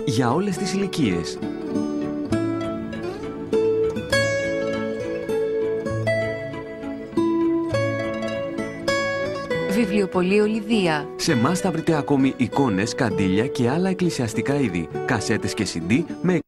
για όλες τις ηλικίες. Βιβλιοπωλείο Λιδία. Σε εμάς θα βρείτε ακόμη εικόνες, καντήλια και άλλα εκκλησιαστικά είδη, κασέτες και CD με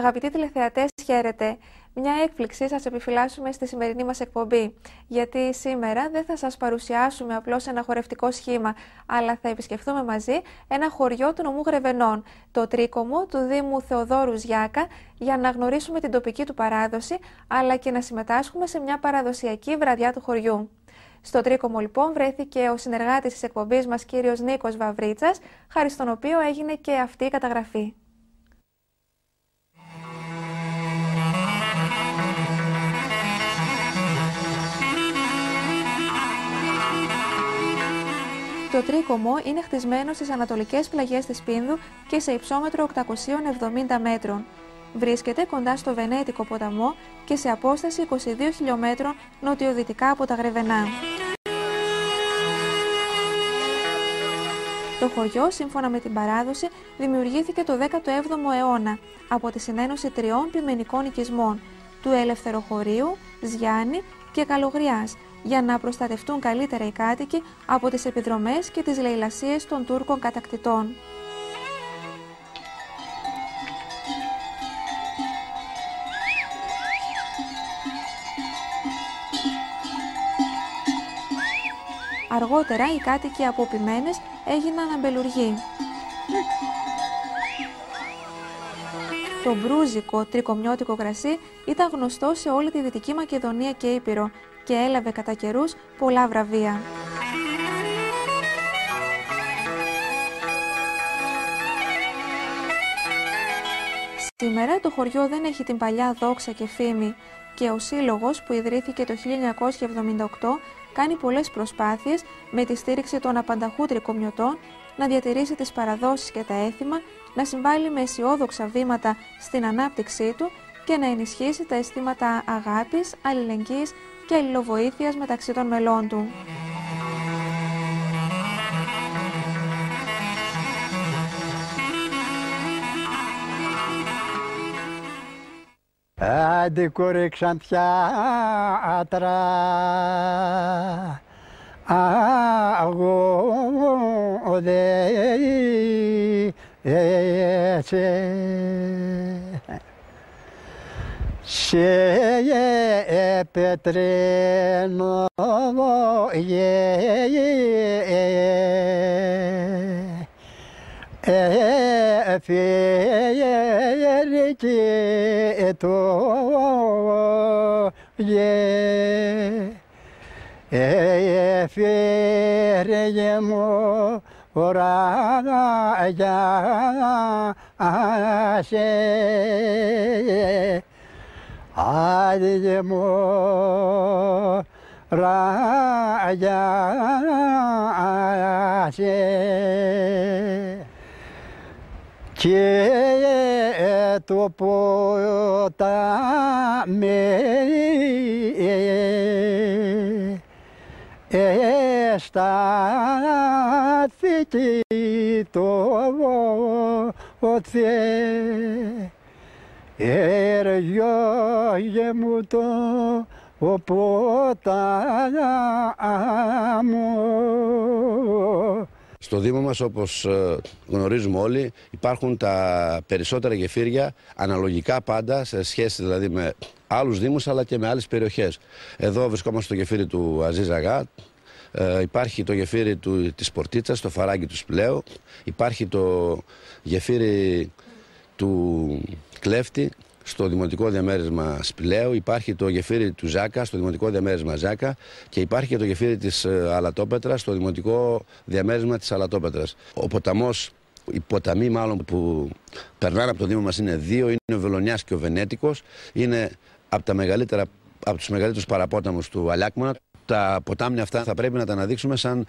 Αγαπητοί τηλεθεατές, χαίρετε. Μια έκπληξη σας επιφυλάσσουμε στη σημερινή μας εκπομπή. Γιατί σήμερα δεν θα σας παρουσιάσουμε απλώς ένα χορευτικό σχήμα, αλλά θα επισκεφθούμε μαζί ένα χωριό του νομού Γρεβενών, το Τρίκομο του Δήμου Θεοδόρου Ζιάκα, για να γνωρίσουμε την τοπική του παράδοση, αλλά και να συμμετάσχουμε σε μια παραδοσιακή βραδιά του χωριού. Στο Τρίκομο λοιπόν βρέθηκε ο συνεργάτης της εκπομπής μας, κύριος Νίκος Βαβρίτσας, χάρη στον οποίο έγινε και αυτή η καταγραφή. Το Τρίκομο είναι χτισμένο στις ανατολικές πλαγιές της Πίνδου και σε υψόμετρο 870 μέτρων. Βρίσκεται κοντά στο Βενέτικο ποταμό και σε απόσταση 22 χιλιόμετρων νοτιοδυτικά από τα Γρεβενά. Το χωριό, σύμφωνα με την παράδοση, δημιουργήθηκε το 17ο αιώνα από τη συνένωση τριών πιμενικών οικισμών, του Ελευθεροχωρίου, Ζιάννη και Καλογριάς, για να προστατευτούν καλύτερα οι κάτοικοι από τις επιδρομές και τις λαιλασίες των Τούρκων κατακτητών. Αργότερα οι κάτοικοι από Πειμένες έγιναν αμπελουργοί. Το μπρούζικο τρικομιώτικο κρασί ήταν γνωστό σε όλη τη Δυτική Μακεδονία και Ήπειρο και έλαβε κατά καιρούς πολλά βραβεία. Σήμερα το χωριό δεν έχει την παλιά δόξα και φήμη και ο σύλλογος που ιδρύθηκε το 1978 κάνει πολλές προσπάθειες με τη στήριξη των απανταχού τρικομιωτών να διατηρήσει τις παραδόσεις και τα έθιμα, να συμβάλλει με αισιόδοξα βήματα στην ανάπτυξή του και να ενισχύσει τα αισθήματα αγάπης, αλληλεγγύης και αλληλοβοήθειας μεταξύ των μελών του. Άντε κόρε Ξαντιάτρα, αγώδεσαι, σε πετρένο έφερε και το έφερε μου οράγια σε άδειο μου ράγια σε και το ποτάμι στάθηκε το ο Θεέ, έργε μου το ο ποτάμο. Στο Δήμο μας, όπως γνωρίζουμε όλοι, υπάρχουν τα περισσότερα γεφύρια αναλογικά πάντα, σε σχέση δηλαδή με άλλους Δήμους αλλά και με άλλες περιοχές. Εδώ βρισκόμαστε στο γεφύρι του Αζίζ Αγά, υπάρχει το γεφύρι της Πορτίτσας, το Φαράγγι του Σπηλαίου, υπάρχει το γεφύρι του Κλέφτη στο Δημοτικό Διαμέρισμα Σπηλαίου, υπάρχει το γεφύρι του Ζάκα στο Δημοτικό Διαμέρισμα Ζάκα και υπάρχει και το γεφύρι της Αλατόπετρας στο Δημοτικό Διαμέρισμα της Αλατόπετρας. Ο ποταμός, οι ποταμοί μάλλον που περνάνε από το Δήμο μας είναι δύο, είναι ο Βελονιάς και ο Βενέτικος, είναι από τους μεγαλύτερους παραπόταμους του Αλιάκμονα. Τα ποτάμια αυτά θα πρέπει να τα αναδείξουμε σαν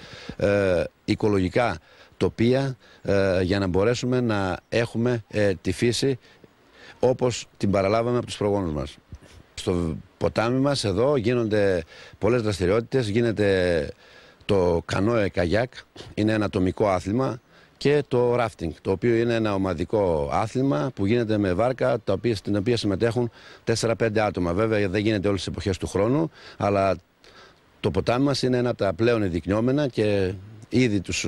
οικολογικά τοπία για να μπορέσουμε να έχουμε τη φύση όπως την παραλάβαμε από τους προγόνους μας. Στο ποτάμι μας εδώ γίνονται πολλές δραστηριότητες, γίνεται το κανόε καγιάκ, είναι ένα ατομικό άθλημα, και το ράφτινγκ, το οποίο είναι ένα ομαδικό άθλημα που γίνεται με βάρκα, στην οποία συμμετέχουν 4-5 άτομα. Βέβαια δεν γίνεται όλες τις εποχές του χρόνου, αλλά το ποτάμι μας είναι ένα από τα πλέον ενδεικνυόμενα και ήδη τους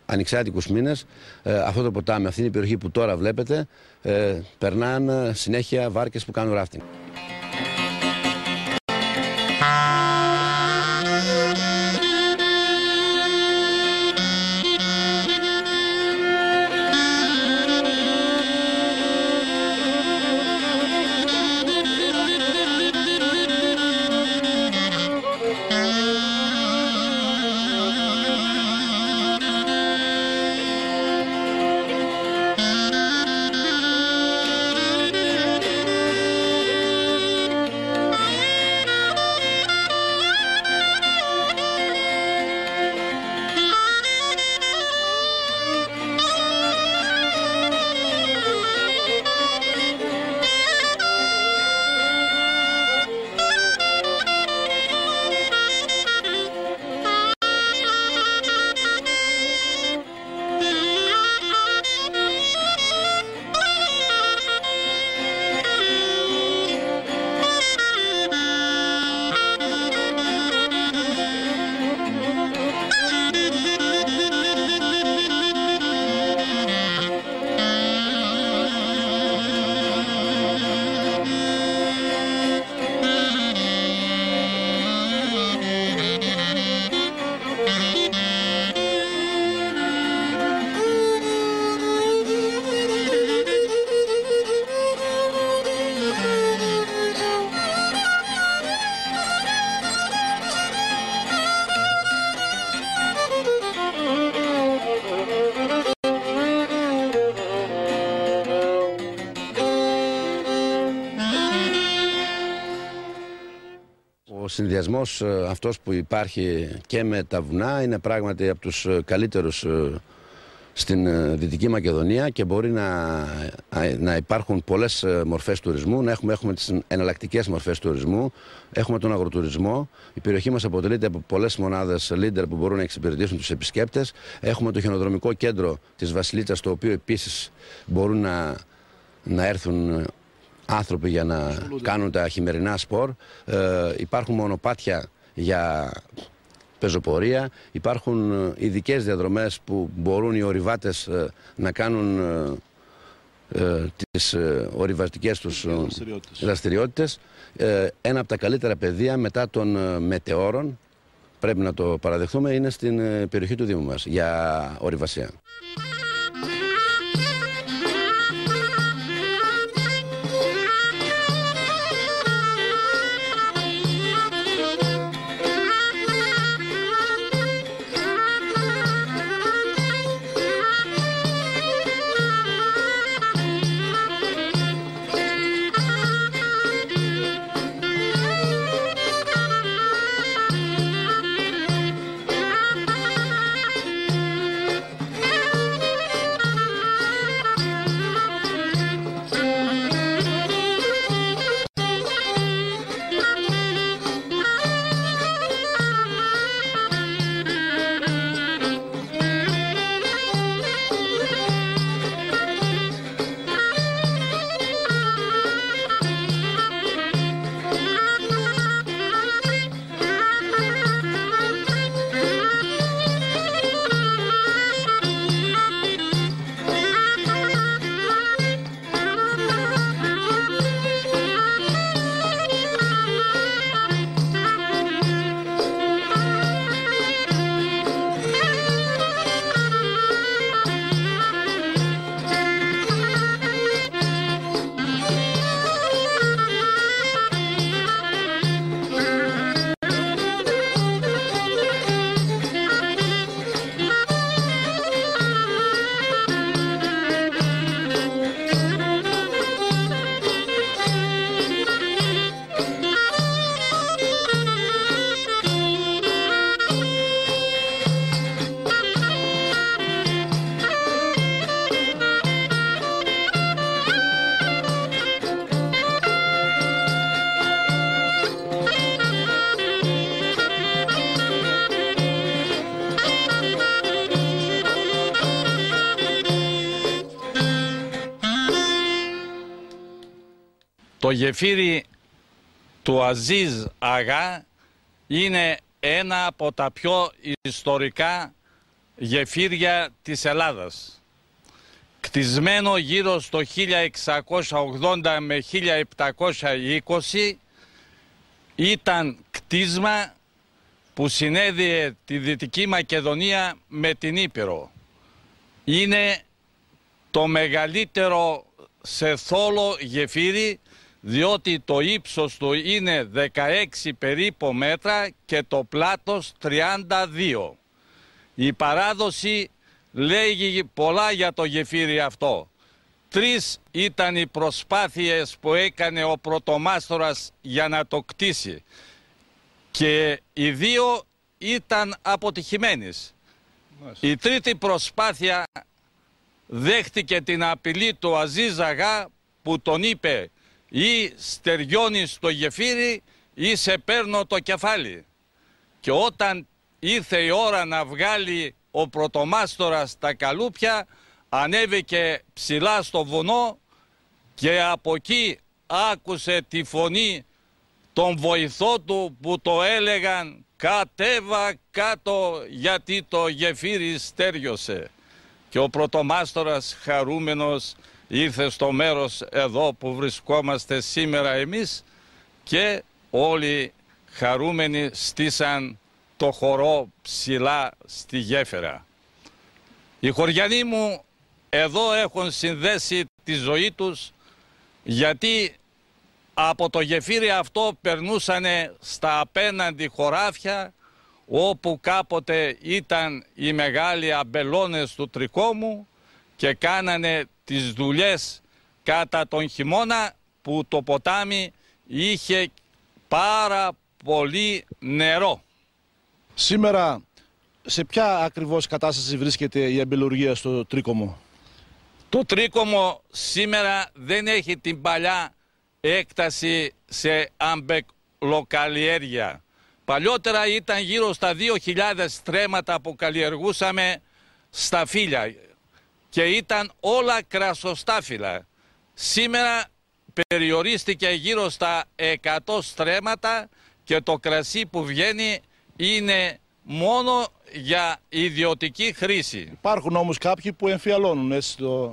ανοιξιάτικους μήνες αυτό το ποτάμι, αυτή είναι η περιοχή που τώρα βλέπετε, περνάνε συνέχεια βάρκες που κάνουν ράφτινγκ. Ο συνδυασμός αυτός που υπάρχει και με τα βουνά είναι πράγματι από τους καλύτερους στην Δυτική Μακεδονία και μπορεί να υπάρχουν πολλές μορφές τουρισμού, έχουμε τις εναλλακτικές μορφές τουρισμού, έχουμε τον αγροτουρισμό. Η περιοχή μας αποτελείται από πολλές μονάδες leader που μπορούν να εξυπηρετήσουν τους επισκέπτες. Έχουμε το χιονοδρομικό κέντρο της Βασιλίτσας, το οποίο επίσης μπορούν να έρθουν άνθρωποι για να κάνουν τα χειμερινά σπορ. Υπάρχουν μονοπάτια για πεζοπορία, υπάρχουν ειδικές διαδρομές που μπορούν οι ορειβάτες να κάνουν τις ορειβατικές τους δραστηριότητες. Ένα από τα καλύτερα πεδία μετά των μετεώρων, πρέπει να το παραδεχτούμε, είναι στην περιοχή του Δήμου μας για ορειβασία. Το γεφύρι του Αζίζ Αγά είναι ένα από τα πιο ιστορικά γεφύρια της Ελλάδας. Κτισμένο γύρω στο 1680 με 1720, ήταν κτίσμα που συνέδιε τη Δυτική Μακεδονία με την Ήπειρο. Είναι το μεγαλύτερο σε θόλο γεφύρι, διότι το ύψος του είναι 16 περίπου μέτρα και το πλάτος 32. Η παράδοση λέγει πολλά για το γεφύρι αυτό. 3 ήταν οι προσπάθειες που έκανε ο πρωτομάστορας για να το κτίσει και οι 2 ήταν αποτυχημένες. Η τρίτη προσπάθεια δέχτηκε την απειλή του Αζίζ Αγά, που τον είπε ή στεριώνεις το γεφύρι ή σε παίρνω το κεφάλι. Και όταν ήρθε η ώρα να βγάλει ο πρωτομάστορας τα καλούπια, ανέβηκε ψηλά στο βουνό και από εκεί άκουσε τη φωνή των βοηθών του που το έλεγαν «Κατέβα κάτω γιατί το γεφύρι στέριωσε». Και ο πρωτομάστορας χαρούμενος ήρθε στο μέρος εδώ που βρισκόμαστε σήμερα εμείς και όλοι χαρούμενοι στήσαν το χορό ψηλά στη γέφυρα. Οι χωριανοί μου εδώ έχουν συνδέσει τη ζωή τους, γιατί από το γεφύρι αυτό περνούσαν στα απέναντι χωράφια, όπου κάποτε ήταν οι μεγάλοι αμπελώνες του Τρικόμου και κάνανε τις δουλειές κατά τον χειμώνα, που το ποτάμι είχε πάρα πολύ νερό. Σήμερα σε ποια ακριβώς κατάσταση βρίσκεται η αμπελουργία στο Τρίκομο? Το Τρίκομο σήμερα δεν έχει την παλιά έκταση σε αμπελοκαλλιέργεια. Παλιότερα ήταν γύρω στα 2.000 στρέμματα που καλλιεργούσαμε στα φύλλα και ήταν όλα κρασοστάφυλλα. Σήμερα περιορίστηκε γύρω στα 100 στρέμματα και το κρασί που βγαίνει είναι μόνο για ιδιωτική χρήση. Υπάρχουν όμως κάποιοι που εμφιαλώνουν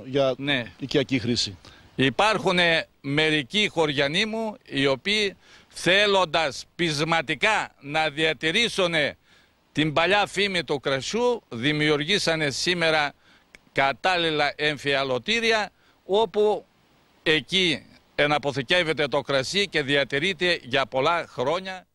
για οικιακή χρήση. Υπάρχουν μερικοί χωριανοί μου οι οποίοι, θέλοντας πεισματικά να διατηρήσουν την παλιά φήμη του κρασιού, δημιουργήσανε σήμερα κατάλληλα εμφιαλωτήρια, όπου εκεί εναποθηκεύεται το κρασί και διατηρείται για πολλά χρόνια.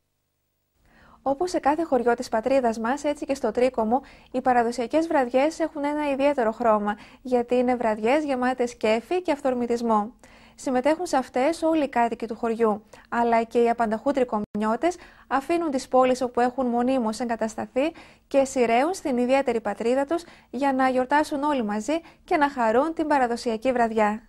Όπως σε κάθε χωριό της πατρίδας μας, έτσι και στο Τρίκομο, οι παραδοσιακές βραδιές έχουν ένα ιδιαίτερο χρώμα, γιατί είναι βραδιές γεμάτες κέφι και αυθορμητισμό. Συμμετέχουν σε αυτές όλοι οι κάτοικοι του χωριού, αλλά και οι απανταχού τρικομιώτες αφήνουν τις πόλεις όπου έχουν μονίμως εγκατασταθεί και σειραίουν στην ιδιαίτερη πατρίδα τους για να γιορτάσουν όλοι μαζί και να χαρούν την παραδοσιακή βραδιά.